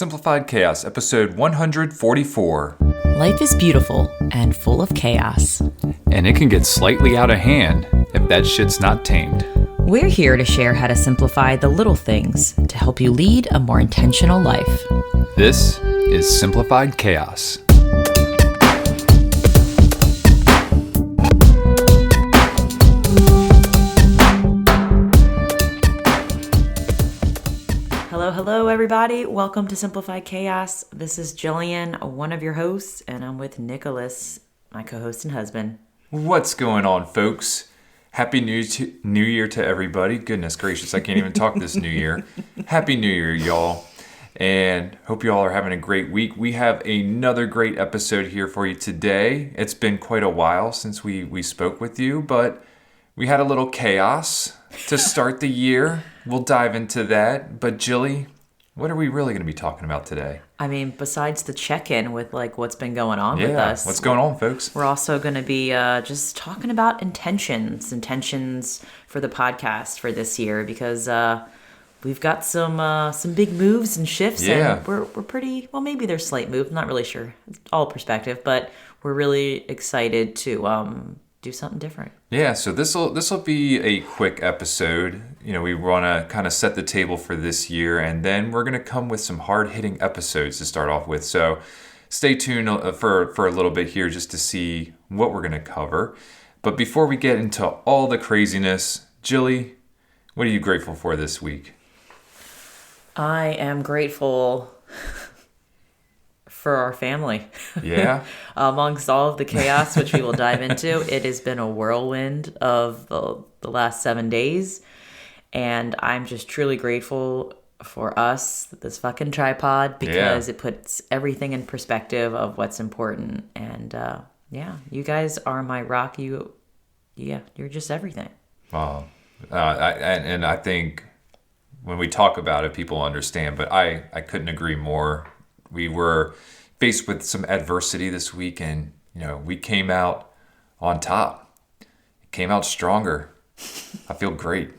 Simplified Chaos, episode 144. Life is beautiful and full of chaos. And it can get slightly out of hand if that shit's not tamed. We're here to share how to simplify the little things to help you lead a more intentional life. This is Simplified Chaos. Hello, everybody. Welcome to Simplified Chaos. This is Jillian, one of your hosts, and I'm with Nicholas, my co-host and husband. What's going on, folks? Happy New Year to everybody. Goodness gracious, I can't even talk this New Year. Happy New Year, y'all. And hope y'all are having a great week. We have another great episode here for you today. It's been quite a while since we spoke with you, but we had a little chaos to start the year. We'll dive into that. But Jilly, what are we really going to be talking about today? I mean, besides the check-in with what's been going on with us. What's going on, folks? We're also going to be just talking about intentions for the podcast for this year because we've got some big moves and shifts. Yeah. And we're pretty, well, maybe they're slight moves. I'm not really sure. It's all perspective, but we're really excited to do something different. Yeah, so this'll be a quick episode. You know, we want to kind of set the table for this year, and then we're going to come with some hard-hitting episodes to start off with. So stay tuned for a little bit here just to see what we're going to cover. But before we get into all the craziness, Jilly, what are you grateful for this week? I am grateful for our family. Yeah. Amongst all of the chaos, which we will dive into, it has been a whirlwind of the last 7 days. And I'm just truly grateful for us, this fucking tripod, because it puts everything in perspective of what's important. And you guys are my rock. You're just everything. And I think when we talk about it, people understand, but I couldn't agree more. We were faced with some adversity this week, and we came out on top. It came out stronger. I feel great.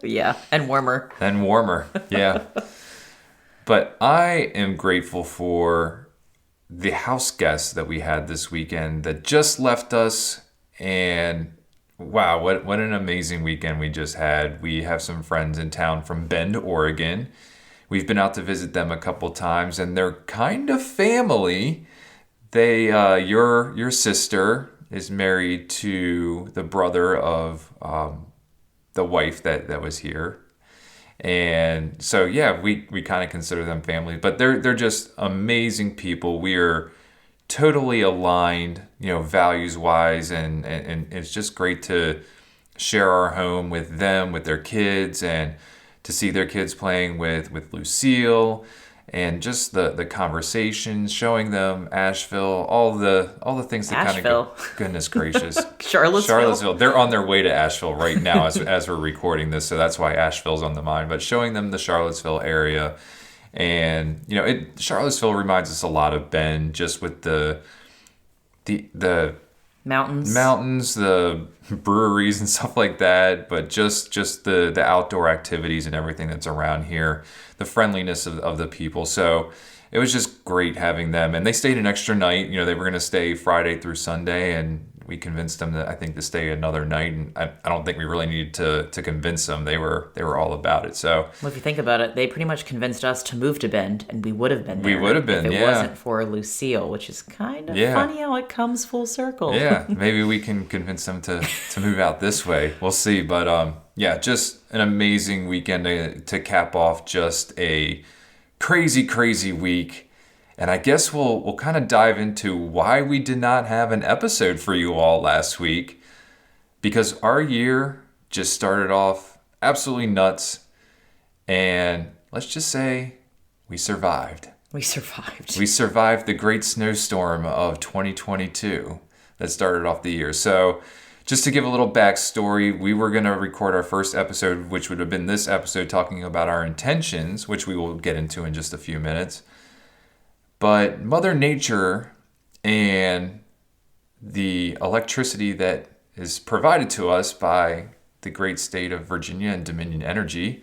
Yeah, and warmer. Yeah. But I am grateful for the house guests that we had this weekend that just left us, and wow, what an amazing weekend we just had. We have some friends in town from Bend, Oregon. We've been out to visit them a couple times, and they're kind of family. They, your sister is married to the brother of the wife that was here, and so we kind of consider them family. But they're just amazing people. We're totally aligned, values wise, and it's just great to share our home with them, with their kids, and to see their kids playing with Lucille, and just the conversations, showing them Asheville, all the things that kind of go. Goodness gracious. Charlottesville. They're on their way to Asheville right now as we're recording this, so that's why Asheville's on the mind. But showing them the Charlottesville area, and Charlottesville reminds us a lot of Bend, just with the mountains, the breweries and stuff like that, but just the outdoor activities and everything that's around here, the friendliness of the people. So it was just great having them, and they stayed an extra night. They were going to stay Friday through Sunday, and we convinced them to stay another night, and I don't think we really needed to convince them. They were all about it. So, well, if you think about it, they pretty much convinced us to move to Bend, and we would have been there. We would have been, if it wasn't for Lucille, which is kind of funny how it comes full circle. Yeah, maybe we can convince them to move out this way. We'll see. But just an amazing weekend to cap off just a crazy week. And I guess we'll kind of dive into why we did not have an episode for you all last week, because our year just started off absolutely nuts, and let's just say we survived. We survived the great snowstorm of 2022 that started off the year. So just to give a little backstory, we were going to record our first episode, which would have been this episode, talking about our intentions, which we will get into in just a few minutes. But Mother Nature and the electricity that is provided to us by the great state of Virginia and Dominion Energy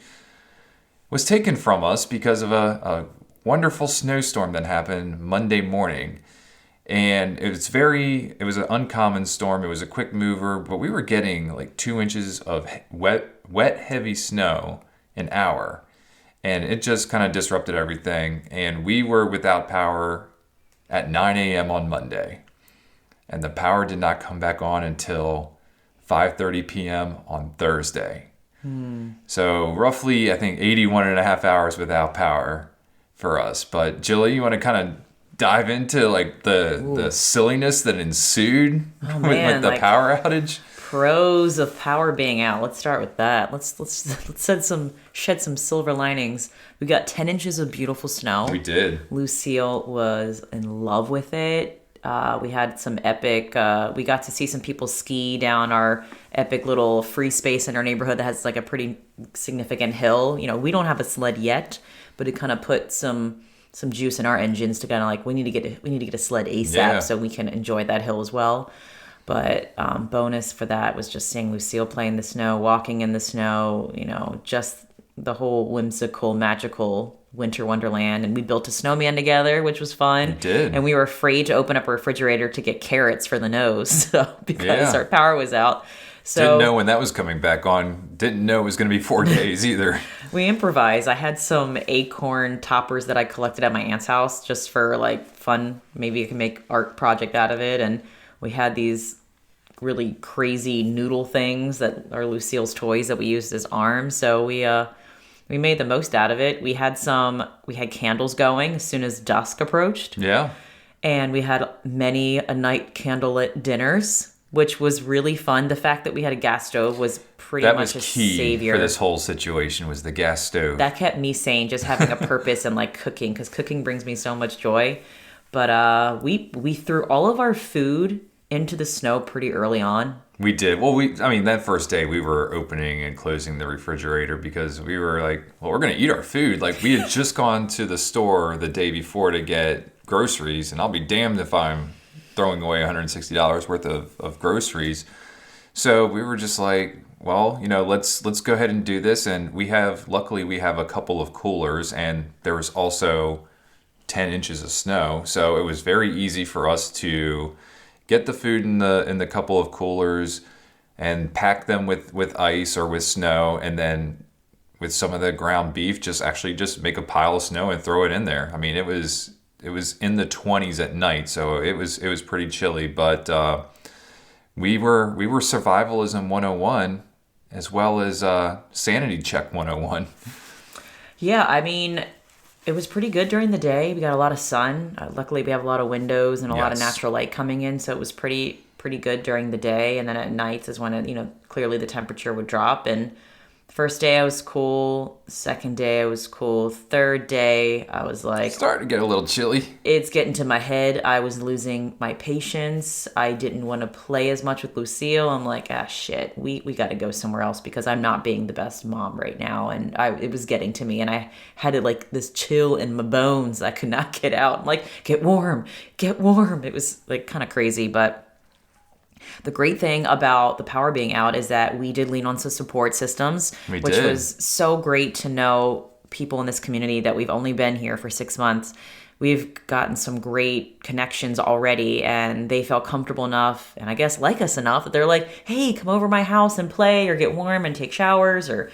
was taken from us because of a wonderful snowstorm that happened Monday morning. And it was an uncommon storm. It was a quick mover, but we were getting like 2 inches of wet, heavy snow an hour. And it just kind of disrupted everything. And we were without power at 9 a.m. on Monday. And the power did not come back on until 5:30 p.m. on Thursday. So roughly, I think 81 and a half hours without power for us. But Jilly, you want to kind of dive into like the silliness that ensued with man, like the like, power outage? Pros of power being out. Let's start with that. Let's shed some silver linings. We got 10 inches of beautiful snow. We did. Lucille was in love with it. We had some epic. We got to see some people ski down our epic little free space in our neighborhood that has like a pretty significant hill. You know, we don't have a sled yet, but it kind of put some juice in our engines to kind of like we need to get a sled ASAP so we can enjoy that hill as well. But bonus for that was just seeing Lucille play in the snow, walking in the snow. You know, just the whole whimsical, magical winter wonderland. And we built a snowman together, which was fun. We did. And we were afraid to open up a refrigerator to get carrots for the nose because our power was out. So didn't know when that was coming back on. Didn't know it was going to be 4 days either. we improvised. I had some acorn toppers that I collected at my aunt's house just for like fun. Maybe I can make art project out of it. And we had these really crazy noodle things that are Lucille's toys that we used as arms. So we made the most out of it. We had candles going as soon as dusk approached. Yeah. And we had many a night candlelit dinners, which was really fun. The fact that we had a gas stove was pretty much a key savior. For this whole situation was the gas stove. That kept me sane, just having a purpose and like cooking, because cooking brings me so much joy. But we threw all of our food into the snow pretty early on. We did. Well, that first day we were opening and closing the refrigerator because we were like, well, we're going to eat our food. Like we had just gone to the store the day before to get groceries, and I'll be damned if I'm throwing away $160 worth of groceries. So we were just like, well, let's go ahead and do this. And luckily we have a couple of coolers, and there was also 10 inches of snow. So it was very easy for us to get the food in the couple of coolers and pack them with ice or with snow, and then with some of the ground beef, just make a pile of snow and throw it in there. I mean, it was in the 20s at night, so it was pretty chilly, but we were survivalism 101 as well as sanity check 101. Yeah, I mean, it was pretty good during the day. We got a lot of sun. Luckily, we have a lot of windows and a lot of natural light coming in, so it was pretty good during the day. And then at nights is when clearly the temperature would drop. And first day I was cool. Second day I was cool. Third day I was like, starting to get a little chilly. It's getting to my head. I was losing my patience. I didn't want to play as much with Lucille. I'm like, shit, we got to go somewhere else because I'm not being the best mom right now. And it was getting to me, and I had like this chill in my bones. I could not get out. I'm like, get warm. It was like kind of crazy, but the great thing about the power being out is that we did lean on some support systems, which was so great to know people in this community that we've only been here for 6 months. We've gotten some great connections already, and they felt comfortable enough, and I guess like us enough, that they're like, hey, come over my house and play or get warm and take showers or,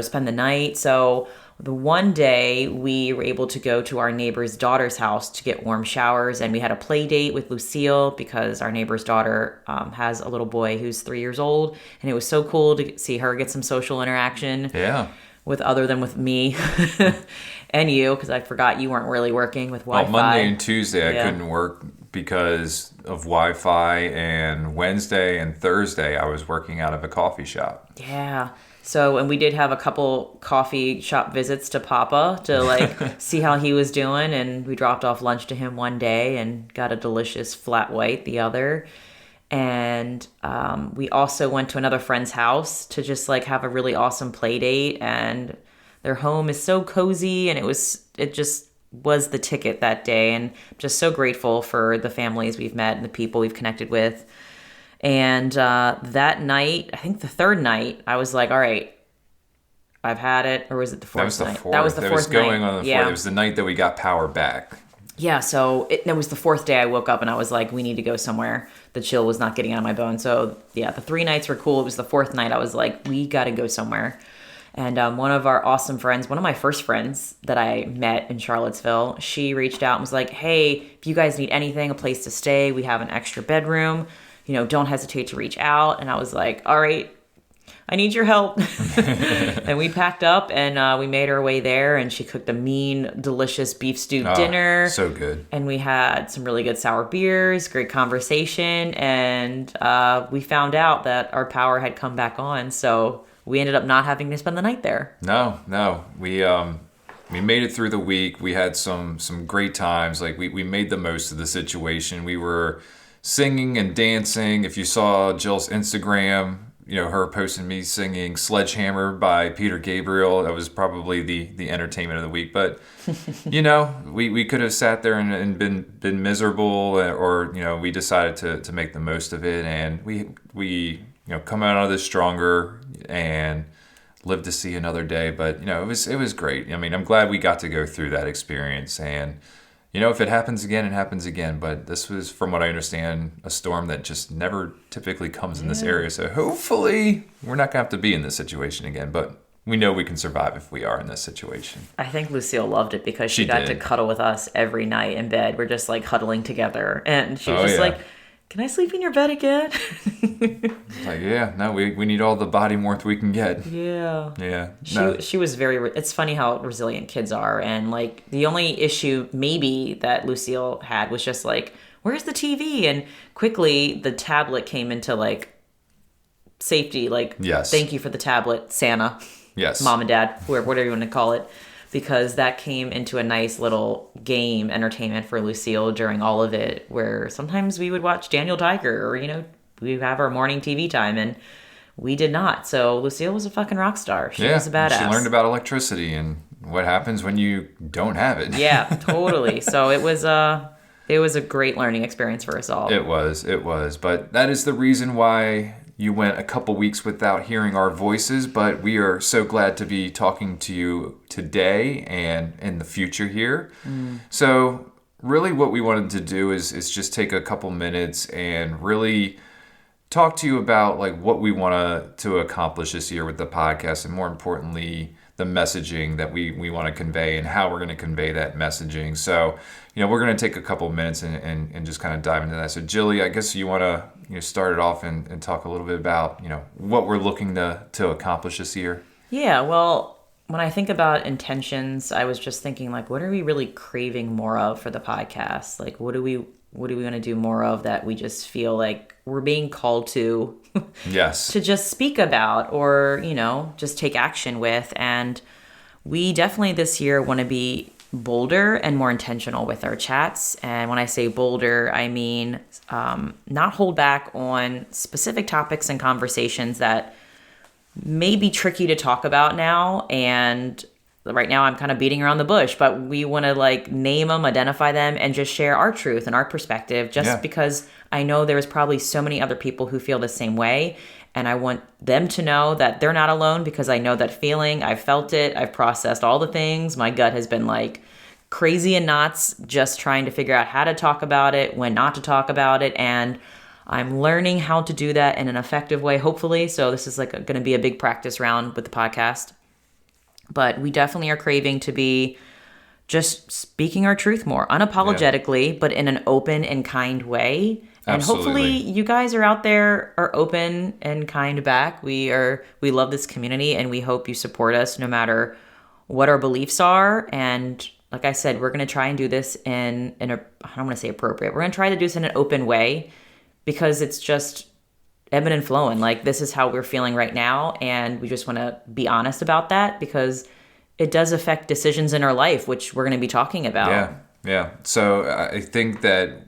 spend the night. So the one day we were able to go to our neighbor's daughter's house to get warm showers, and we had a play date with Lucille because our neighbor's daughter has a little boy who's 3 years old, and it was so cool to see her get some social interaction. Yeah. With other than with me and you, because I forgot you weren't really working with Wi-Fi. Well, Monday and Tuesday I couldn't work because of Wi-Fi, and Wednesday and Thursday I was working out of a coffee shop. Yeah. So, and we did have a couple coffee shop visits to Papa to like see how he was doing. And we dropped off lunch to him one day and got a delicious flat white the other. And we also went to another friend's house to just like have a really awesome play date. And their home is so cozy, and it just was the ticket that day. And just so grateful for the families we've met and the people we've connected with. And that night, I think the third night, I was like, all right, I've had it, or was it the That fourth was the night? fourth. That was the It fourth was going night. on the fourth. Yeah. It was the night that we got power back. Yeah, so it was the fourth day I woke up and I was like, we need to go somewhere. The chill was not getting out of my bones. So, yeah, the 3 nights were cool. It was the fourth night I was like, we got to go somewhere. And one of our awesome friends, one of my first friends that I met in Charlottesville, she reached out and was like, hey, if you guys need anything, a place to stay, we have an extra bedroom. Don't hesitate to reach out. And I was like, all right, I need your help. And we packed up and we made our way there. And she cooked a mean, delicious beef stew dinner. So good. And we had some really good sour beers, great conversation. And we found out that our power had come back on. So we ended up not having to spend the night there. No. We made it through the week. We had some great times. Like we made the most of the situation. We were singing and dancing. If you saw Jill's Instagram, her posting me singing Sledgehammer by Peter Gabriel. That was probably the entertainment of the week. But, we could have sat there and been miserable or we decided to make the most of it. And we come out of this stronger and live to see another day. But, it was great. I mean, I'm glad we got to go through that experience. And, if it happens again, it happens again. But this was, from what I understand, a storm that just never typically comes in this area. So hopefully we're not going to have to be in this situation again. But we know we can survive if we are in this situation. I think Lucille loved it because she got to cuddle with us every night in bed. We're just like huddling together. And she was just like, can I sleep in your bed again? Like, yeah, no, we need all the body warmth we can get. Yeah. Yeah. She was it's funny how resilient kids are. And like the only issue maybe that Lucille had was just like, where's the TV? And quickly the tablet came into like safety. Like, yes. Thank you for the tablet, Santa. Yes. Mom and dad, whatever you want to call it. Because that came into a nice little game entertainment for Lucille during all of it, where sometimes we would watch Daniel Tiger or, we'd have our morning TV time, and we did not. So Lucille was a fucking rock star. She was a badass. She learned about electricity and what happens when you don't have it. Yeah, totally. So it was a great learning experience for us all. It was. But that is the reason why you went a couple weeks without hearing our voices, but we are so glad to be talking to you today and in the future here. So really what we wanted to do is just take a couple minutes and really talk to you about like what we want to accomplish this year with the podcast, and more importantly, the messaging that we want to convey and how we're going to convey that messaging. So, we're going to take a couple minutes and just kind of dive into that. So, Jilly, I guess you want to start it off and talk a little bit about, what we're looking to accomplish this year. Yeah, well, when I think about intentions, I was just thinking like, what are we really craving more of for the podcast? Like, what do we want to do more of that we just feel like we're being called to? Yes. To just speak about or, just take action with. And we definitely this year want to be bolder and more intentional with our chats. And when I say bolder, I mean not hold back on specific topics and conversations that may be tricky to talk about now. And right now I'm kind of beating around the bush, but we want to like name them, identify them, and just share our truth and our perspective because I know there's probably so many other people who feel the same way. And I want them to know that they're not alone because I know that feeling. I've felt it. I've processed all the things. My gut has been like crazy in knots just trying to figure out how to talk about it, when not to talk about it. And I'm learning how to do that in an effective way, hopefully. So this is like going to be a big practice round with the podcast. But we definitely are craving to be just speaking our truth more unapologetically, but in an open and kind way. And hopefully you guys are out there are open and kind back. We love this community and we hope you support us no matter what our beliefs are. And like I said, we're going to try and do this in a, I don't want to say appropriate. We're going to try to do this in an open way because it's just ebbing and flowing. Like this is how we're feeling right now. And we just want to be honest about that because it does affect decisions in our life, which we're going to be talking about. Yeah. So I think that,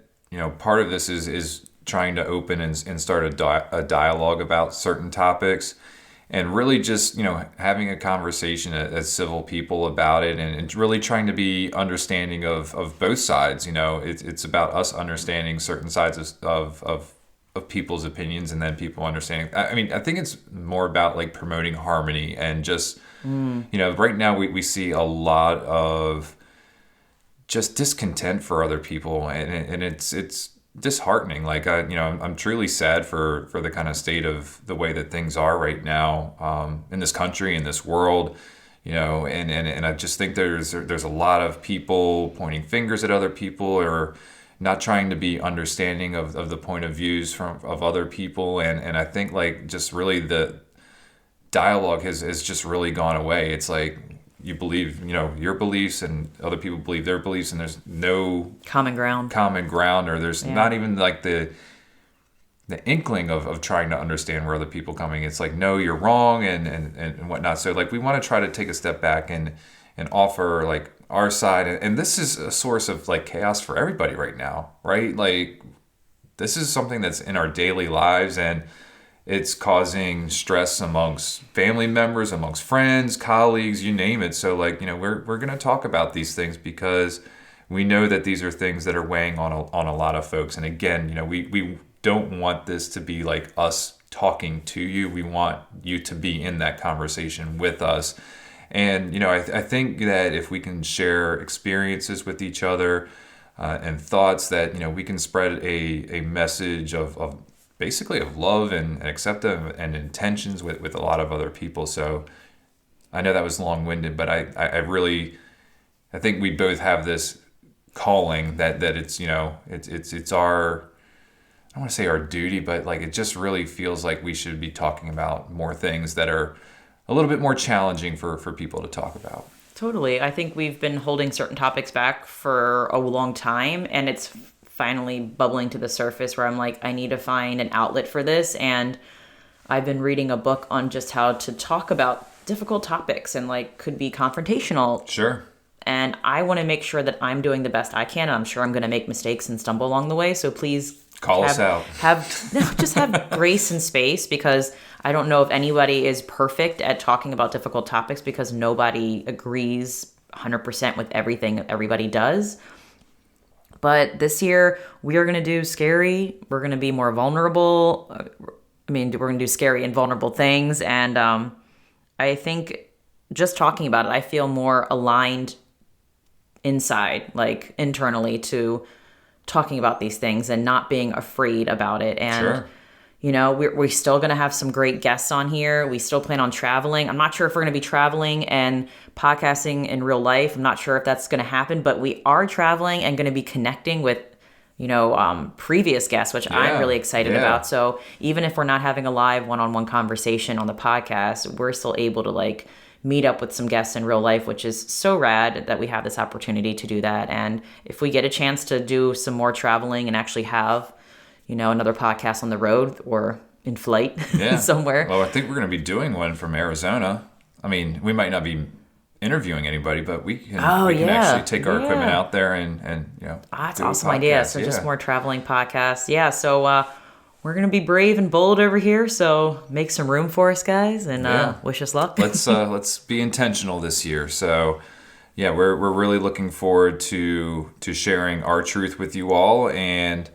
part of this is trying to open and start a dialogue about certain topics and really just, having a conversation as civil people about it and really trying to be understanding of both sides. It's about us understanding certain sides of people's opinions and then people understanding. I mean, I think it's more about like promoting harmony and just Right now we see a lot of just discontent for other people, and it's disheartening. Like I'm truly sad for the kind of state of the way that things are right now, in this country, in this world. And I just think there's a lot of people pointing fingers at other people, or not trying to be understanding of the point of views of other people. And I think, like, just really the dialogue has just really gone away. It's like you believe, your beliefs, and other people believe their beliefs, and there's no Common ground. or there's not even like the inkling of trying to understand where other people coming. It's like, no, you're wrong, and whatnot. So, like, we want to try to take a step back and offer, like, our side. And this is a source of, like, chaos for everybody right now, right? Like, this is something that's in our daily lives, and it's causing stress amongst family members, amongst friends, colleagues, you name it. So, like, we're going to talk about these things because we know that these are things that are weighing on a lot of folks. And again, we don't want this to be like us talking to you. We want you to be in that conversation with us. And, I think that if we can share experiences with each other, and thoughts, that, we can spread a message of basically of love and acceptance and intentions with a lot of other people. So I know that was long-winded, but I really, I think we both have this calling that it's, it's our, I don't want to say our duty, but, like, it just really feels like we should be talking about more things that are a little bit more challenging for people to talk about. Totally. I think we've been holding certain topics back for a long time, and it's finally bubbling to the surface where I'm like, I need to find an outlet for this. And I've been reading a book on just how to talk about difficult topics, and, like, could be confrontational. Sure. And I want to make sure that I'm doing the best I can. I'm sure I'm going to make mistakes and stumble along the way. So please call us out. Just have grace and space, because I don't know if anybody is perfect at talking about difficult topics, because nobody agrees 100% with everything that everybody does. But this year we are going to do scary. We're going to be more vulnerable. We're going to do scary and vulnerable things. And I think just talking about it, I feel more aligned inside, like internally, to talking about these things and not being afraid about it. And, Sure. We're still going to have some great guests on here. We still plan on traveling. I'm not sure if we're going to be traveling and podcasting in real life. I'm not sure if that's going to happen, but we are traveling and going to be connecting with, previous guests, which I'm really excited about. So even if we're not having a live one-on-one conversation on the podcast, we're still able to, like, meet up with some guests in real life, which is so rad that we have this opportunity to do that. And if we get a chance to do some more traveling and actually have, another podcast on the road or in flight somewhere. Well, I think we're going to be doing one from Arizona. I mean, we might not be interviewing anybody, but we can actually take our equipment out there and that's an awesome idea. So just more traveling podcasts. Yeah. So we're going to be brave and bold over here. So make some room for us, guys, and wish us luck. Let's be intentional this year. So yeah, we're really looking forward to sharing our truth with you all. And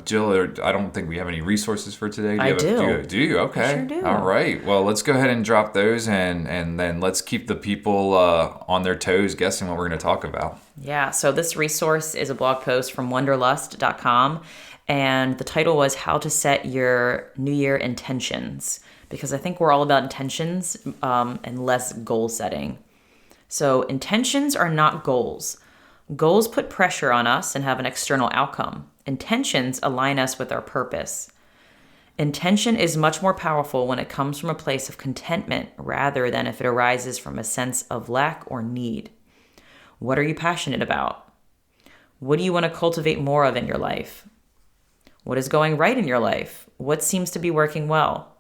Jill, I don't think we have any resources for today. Do you? Okay. I sure do. All right. Well, let's go ahead and drop those, and then let's keep the people on their toes guessing what we're going to talk about. Yeah. So this resource is a blog post from wonderlust.com, and the title was How to Set Your New Year Intentions, because I think we're all about intentions and less goal setting. So intentions are not goals. Goals put pressure on us and have an external outcome. Intentions align us with our purpose. Intention is much more powerful when it comes from a place of contentment rather than if it arises from a sense of lack or need. What are you passionate about? What do you want to cultivate more of in your life? What is going right in your life? What seems to be working well?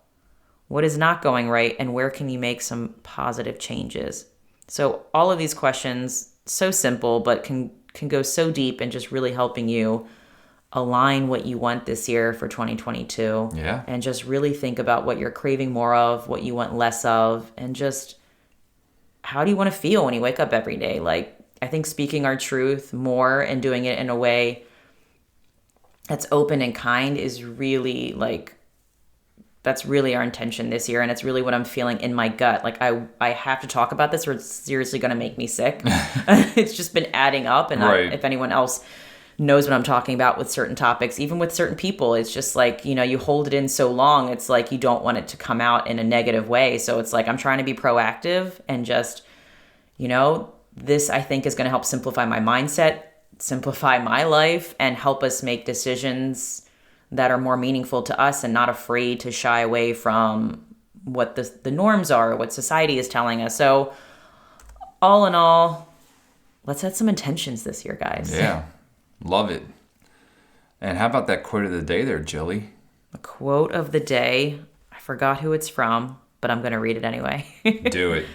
What is not going right, and where can you make some positive changes? So all of these questions, so simple, but can go so deep in just really helping you align what you want this year for 2022. Yeah. And just really think about what you're craving more of, what you want less of, and just how do you want to feel when you wake up every day? Like, I think speaking our truth more and doing it in a way that's open and kind is really, like, that's really our intention this year, and it's really what I'm feeling in my gut. Like I have to talk about this or it's seriously going to make me sick. It's just been adding up, and Right. if anyone else knows what I'm talking about with certain topics, even with certain people, it's just like, you hold it in so long, it's like you don't want it to come out in a negative way. So it's like I'm trying to be proactive and just, this I think is going to help simplify my mindset, simplify my life, and help us make decisions that are more meaningful to us and not afraid to shy away from what the norms are, what society is telling us. So all in all, let's set some intentions this year, guys. Yeah. Love it. And how about that quote of the day there, Jilly? The quote of the day, I forgot who it's from, but I'm going to read it anyway. Do it.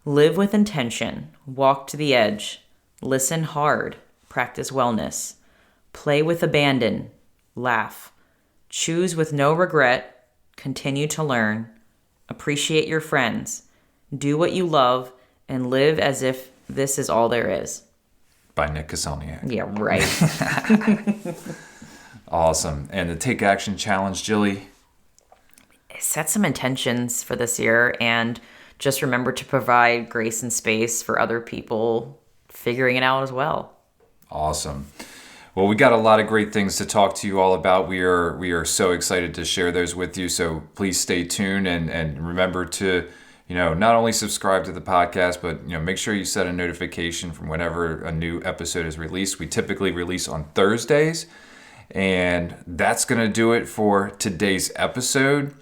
Live with intention, walk to the edge, listen hard, practice wellness, play with abandon, laugh, choose with no regret, continue to learn, appreciate your friends, do what you love, and live as if this is all there is. By Nick Koselniak. Yeah, right. Awesome. And the Take Action Challenge, Jilly? Set some intentions for this year and just remember to provide grace and space for other people figuring it out as well. Awesome. Well, we got a lot of great things to talk to you all about. We are so excited to share those with you. So please stay tuned and remember to not only subscribe to the podcast, but make sure you set a notification from whenever a new episode is released. We typically release on Thursdays, and that's going to do it for today's episode.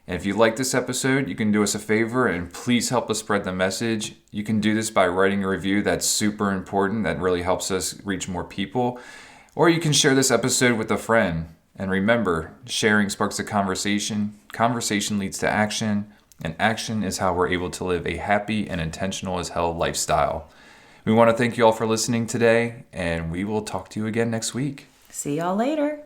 And if you like this episode, you can do us a favor and please help us spread the message. You can do this by writing a review. That's super important. That really helps us reach more people. Or you can share this episode with a friend. And remember, sharing sparks a conversation. Conversation leads to action. And action is how we're able to live a happy and intentional as hell lifestyle. We want to thank you all for listening today, and we will talk to you again next week. See y'all later.